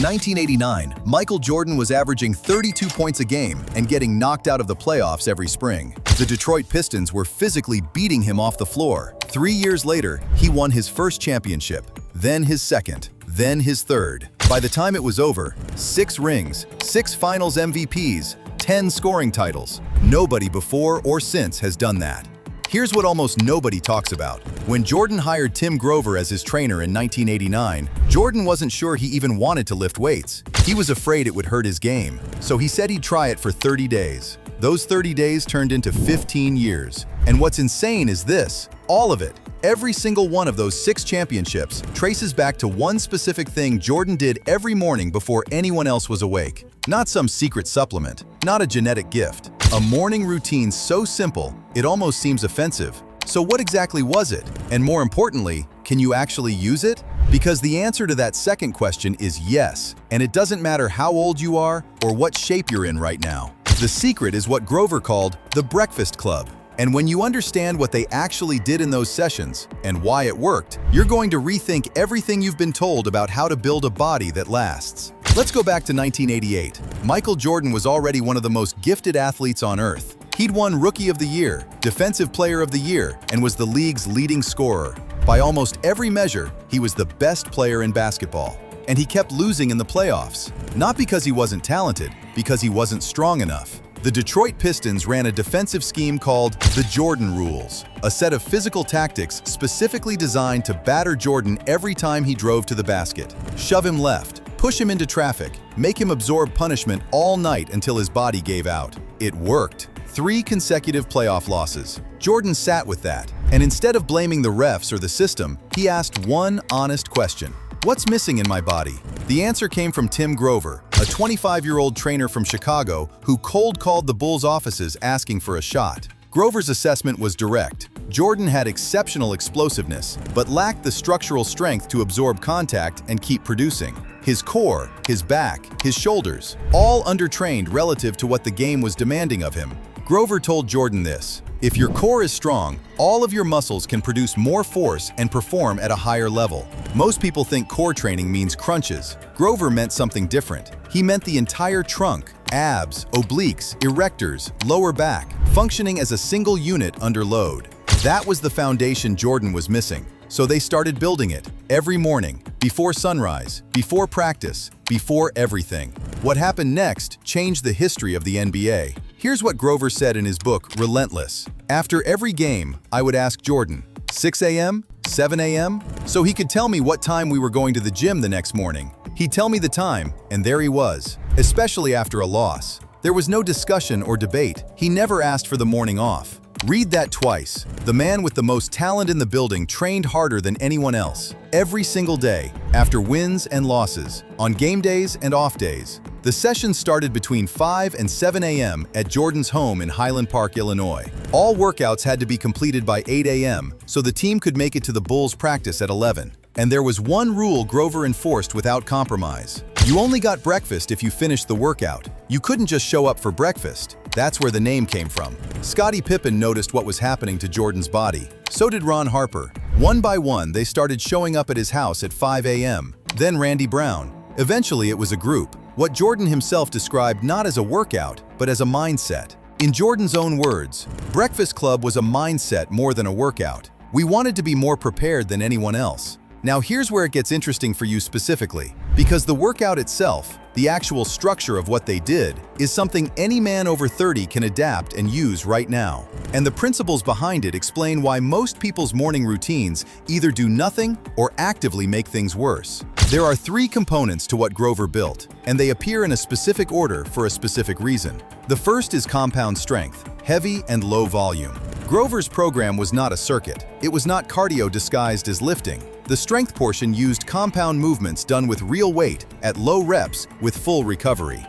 In 1989, Michael Jordan was averaging 32 points a game and getting knocked out of the playoffs every spring. The Detroit Pistons were physically beating him off the floor. 3 years later, he won his first championship, then his second, then his third. By the time it was over, 6 rings, 6 finals MVPs, 10 scoring titles. Nobody before or since has done that. Here's what almost nobody talks about. When Jordan hired Tim Grover as his trainer in 1989, Jordan wasn't sure he even wanted to lift weights. He was afraid it would hurt his game, so he said he'd try it for 30 days. Those 30 days turned into 15 years. And what's insane is this: all of it, every single one of those 6 championships, traces back to one specific thing Jordan did every morning before anyone else was awake. Not some secret supplement, not a genetic gift. A morning routine so simple, it almost seems offensive. So what exactly was it? And more importantly, can you actually use it? Because the answer to that second question is yes, and it doesn't matter how old you are or what shape you're in right now. The secret is what Grover called the Breakfast Club. And when you understand what they actually did in those sessions and why it worked, you're going to rethink everything you've been told about how to build a body that lasts. Let's go back to 1988. Michael Jordan was already one of the most gifted athletes on earth. He'd won Rookie of the Year, Defensive Player of the Year, and was the league's leading scorer. By almost every measure, he was the best player in basketball. And he kept losing in the playoffs. Not because he wasn't talented, because he wasn't strong enough. The Detroit Pistons ran a defensive scheme called the Jordan Rules, a set of physical tactics specifically designed to batter Jordan every time he drove to the basket. Shove him left, push him into traffic, make him absorb punishment all night until his body gave out. It worked. 3 consecutive playoff losses. Jordan sat with that, and instead of blaming the refs or the system, he asked one honest question: what's missing in my body? The answer came from Tim Grover, a 25-year-old trainer from Chicago who cold-called the Bulls' offices asking for a shot. Grover's assessment was direct. Jordan had exceptional explosiveness, but lacked the structural strength to absorb contact and keep producing. His core, his back, his shoulders, all undertrained relative to what the game was demanding of him. Grover told Jordan this: if your core is strong, all of your muscles can produce more force and perform at a higher level. Most people think core training means crunches. Grover meant something different. He meant the entire trunk, abs, obliques, erectors, lower back, functioning as a single unit under load. That was the foundation Jordan was missing. So they started building it every morning, before sunrise, before practice, before everything. What happened next changed the history of the NBA. Here's what Grover said in his book, Relentless. After every game, I would ask Jordan, 6 a.m., 7 a.m., so he could tell me what time we were going to the gym the next morning. He'd tell me the time, and there he was, especially after a loss. There was no discussion or debate. He never asked for the morning off. Read that twice. The man with the most talent in the building trained harder than anyone else. Every single day, after wins and losses, on game days and off days. The sessions started between 5 and 7 a.m. at Jordan's home in Highland Park, Illinois. All workouts had to be completed by 8 a.m. so the team could make it to the Bulls' practice at 11. And there was one rule Grover enforced without compromise. You only got breakfast if you finished the workout. You couldn't just show up for breakfast. That's where the name came from. Scottie Pippen noticed what was happening to Jordan's body. So did Ron Harper. One by one, they started showing up at his house at 5 a.m. Then Randy Brown. Eventually, it was a group. What Jordan himself described not as a workout, but as a mindset. In Jordan's own words, Breakfast Club was a mindset more than a workout. We wanted to be more prepared than anyone else. Now here's where it gets interesting for you specifically, because the workout itself, the actual structure of what they did, is something any man over 30 can adapt and use right now. And the principles behind it explain why most people's morning routines either do nothing or actively make things worse. There are 3 components to what Grover built, and they appear in a specific order for a specific reason. The first is compound strength, heavy and low volume. Grover's program was not a circuit. It was not cardio disguised as lifting. The strength portion used compound movements done with real weight at low reps with full recovery.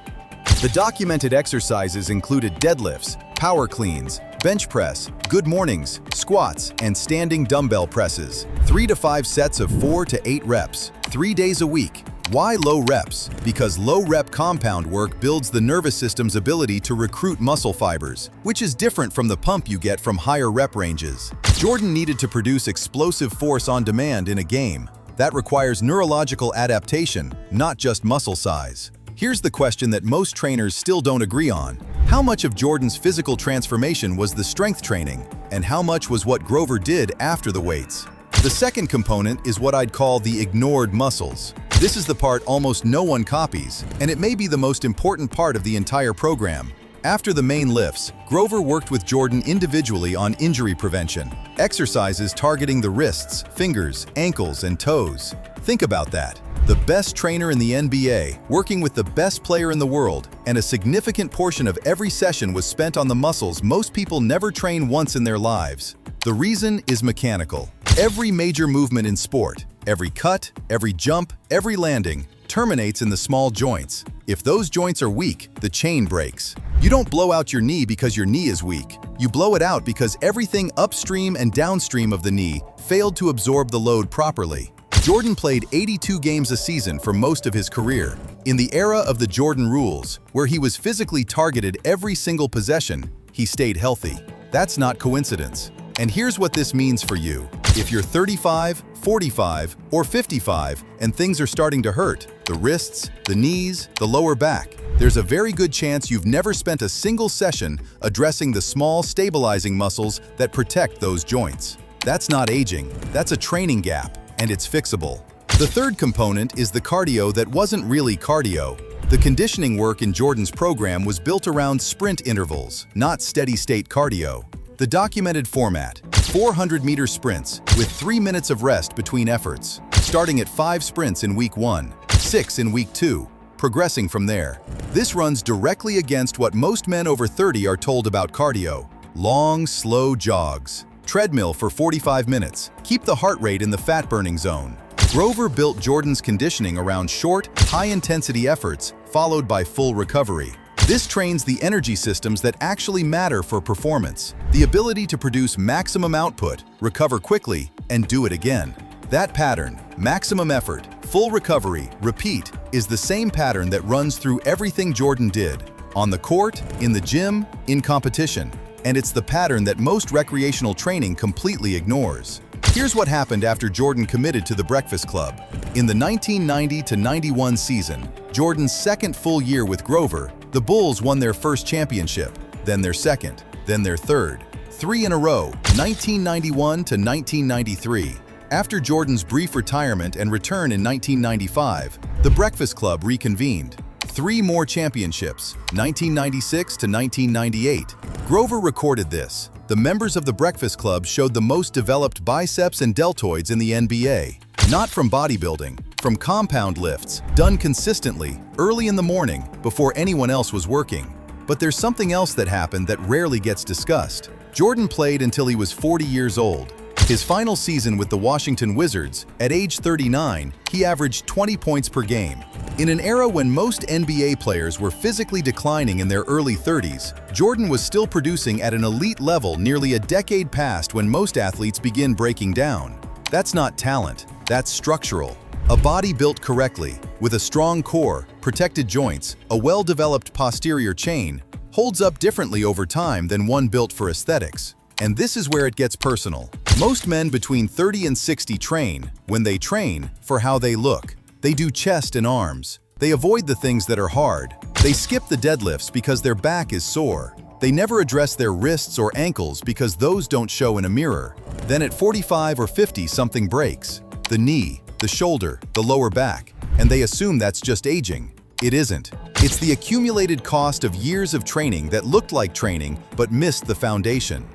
The documented exercises included deadlifts, power cleans, bench press, good mornings, squats, and standing dumbbell presses. 3 to 5 sets of 4 to 8 reps, 3 days a week. Why low reps? Because low rep compound work builds the nervous system's ability to recruit muscle fibers, which is different from the pump you get from higher rep ranges. Jordan needed to produce explosive force on demand in a game. That requires neurological adaptation, not just muscle size. Here's the question that most trainers still don't agree on. How much of Jordan's physical transformation was the strength training, and how much was what Grover did after the weights? The second component is what I'd call the ignored muscles. This is the part almost no one copies, and it may be the most important part of the entire program. After the main lifts, Grover worked with Jordan individually on injury prevention, exercises targeting the wrists, fingers, ankles, and toes. Think about that. The best trainer in the NBA, working with the best player in the world, and a significant portion of every session was spent on the muscles most people never train once in their lives. The reason is mechanical. Every major movement in sport, every cut, every jump, every landing, terminates in the small joints. If those joints are weak, the chain breaks. You don't blow out your knee because your knee is weak. You blow it out because everything upstream and downstream of the knee failed to absorb the load properly. Jordan played 82 games a season for most of his career. In the era of the Jordan rules, where he was physically targeted every single possession, he stayed healthy. That's not coincidence. And here's what this means for you. If you're 35, 45, or 55 and things are starting to hurt, the wrists, the knees, the lower back, there's a very good chance you've never spent a single session addressing the small stabilizing muscles that protect those joints. That's not aging, that's a training gap, and it's fixable. The third component is the cardio that wasn't really cardio. The conditioning work in Jordan's program was built around sprint intervals, not steady-state cardio. The documented format: 400-meter sprints with 3 minutes of rest between efforts, starting at 5 sprints in week 1, 6 in week 2, progressing from there. This runs directly against what most men over 30 are told about cardio: long, slow jogs. Treadmill for 45 minutes. Keep the heart rate in the fat-burning zone. Grover built Jordan's conditioning around short, high-intensity efforts, followed by full recovery. This trains the energy systems that actually matter for performance, the ability to produce maximum output, recover quickly, and do it again. That pattern, maximum effort, full recovery, repeat, is the same pattern that runs through everything Jordan did, on the court, in the gym, in competition. And it's the pattern that most recreational training completely ignores. Here's what happened after Jordan committed to the Breakfast Club. In the 1990-91 season, Jordan's second full year with Grover, the Bulls won their first championship, then their second, then their third. 3 in a row, 1991-1993. After Jordan's brief retirement and return in 1995, the Breakfast Club reconvened. 3 more championships, 1996-1998. Grover recorded this. The members of the Breakfast Club showed the most developed biceps and deltoids in the NBA. Not from bodybuilding, from compound lifts, done consistently, early in the morning, before anyone else was working. But there's something else that happened that rarely gets discussed. Jordan played until he was 40 years old. His final season with the Washington Wizards, at age 39, he averaged 20 points per game. In an era when most NBA players were physically declining in their early 30s, Jordan was still producing at an elite level nearly a decade past when most athletes begin breaking down. That's not talent, that's structural. A body built correctly, with a strong core, protected joints, a well-developed posterior chain, holds up differently over time than one built for aesthetics. And this is where it gets personal. Most men between 30 and 60 train, when they train, for how they look. They do chest and arms. They avoid the things that are hard. They skip the deadlifts because their back is sore. They never address their wrists or ankles because those don't show in a mirror. Then at 45 or 50 something breaks. The knee, the shoulder, the lower back. And they assume that's just aging. It isn't. It's the accumulated cost of years of training that looked like training but missed the foundation.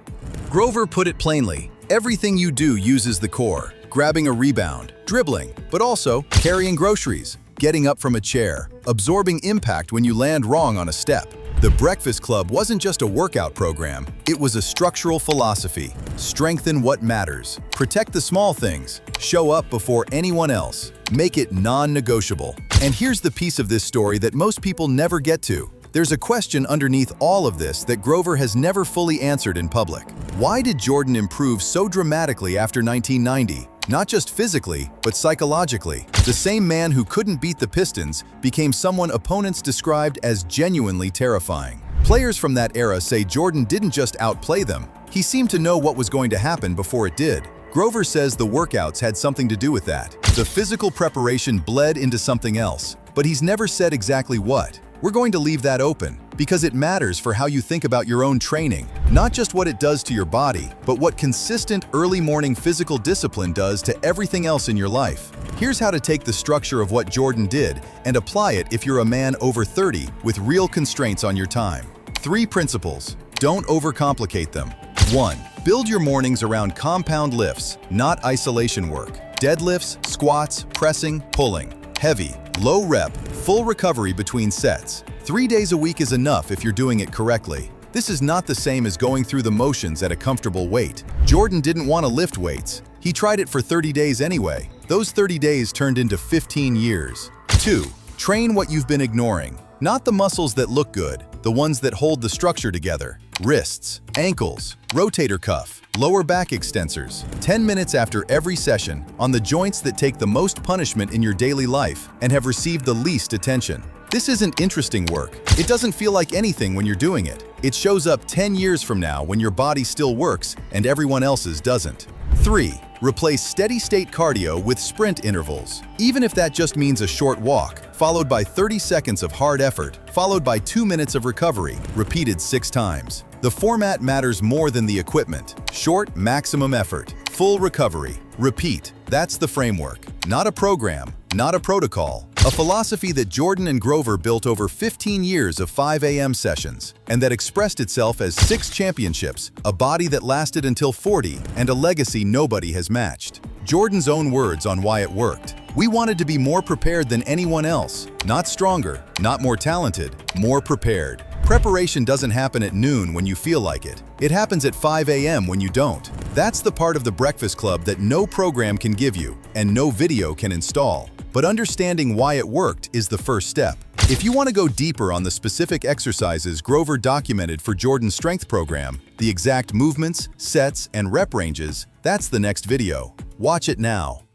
Grover put it plainly. Everything you do uses the core. Grabbing a rebound, dribbling, but also carrying groceries, getting up from a chair, absorbing impact when you land wrong on a step. The Breakfast Club wasn't just a workout program, it was a structural philosophy. Strengthen what matters. Protect the small things. Show up before anyone else. Make it non-negotiable. And here's the piece of this story that most people never get to. There's a question underneath all of this that Grover has never fully answered in public. Why did Jordan improve so dramatically after 1990? Not just physically, but psychologically. The same man who couldn't beat the Pistons became someone opponents described as genuinely terrifying. Players from that era say Jordan didn't just outplay them, he seemed to know what was going to happen before it did. Grover says the workouts had something to do with that. The physical preparation bled into something else, but he's never said exactly what. We're going to leave that open, because it matters for how you think about your own training, not just what it does to your body, but what consistent early morning physical discipline does to everything else in your life. Here's how to take the structure of what Jordan did and apply it if you're a man over 30 with real constraints on your time. 3 principles. Don't overcomplicate them. 1. Build your mornings around compound lifts, not isolation work. Deadlifts, squats, pressing, pulling. Heavy, low rep, full recovery between sets. 3 days a week is enough if you're doing it correctly. This is not the same as going through the motions at a comfortable weight. Jordan didn't want to lift weights. He tried it for 30 days anyway. Those 30 days turned into 15 years. 2. Train what you've been ignoring. Not the muscles that look good, the ones that hold the structure together. Wrists, ankles, rotator cuff, lower back extensors. 10 minutes after every session on the joints that take the most punishment in your daily life and have received the least attention. This isn't interesting work. It doesn't feel like anything when you're doing it. It shows up 10 years from now when your body still works and everyone else's doesn't. 3. Replace steady-state cardio with sprint intervals. Even if that just means a short walk, followed by 30 seconds of hard effort, followed by 2 minutes of recovery, repeated 6 times. The format matters more than the equipment. Short, maximum effort. Full recovery. Repeat. That's the framework. Not a program, not a protocol. A philosophy that Jordan and Grover built over 15 years of 5 a.m. sessions, and that expressed itself as 6 championships, a body that lasted until 40, and a legacy nobody has matched. Jordan's own words on why it worked. We wanted to be more prepared than anyone else. Not stronger, not more talented, more prepared. Preparation doesn't happen at noon when you feel like it. It happens at 5 a.m. when you don't. That's the part of the Breakfast Club that no program can give you, and no video can install. But understanding why it worked is the first step. If you want to go deeper on the specific exercises Grover documented for Jordan's strength program, the exact movements, sets, and rep ranges, that's the next video. Watch it now.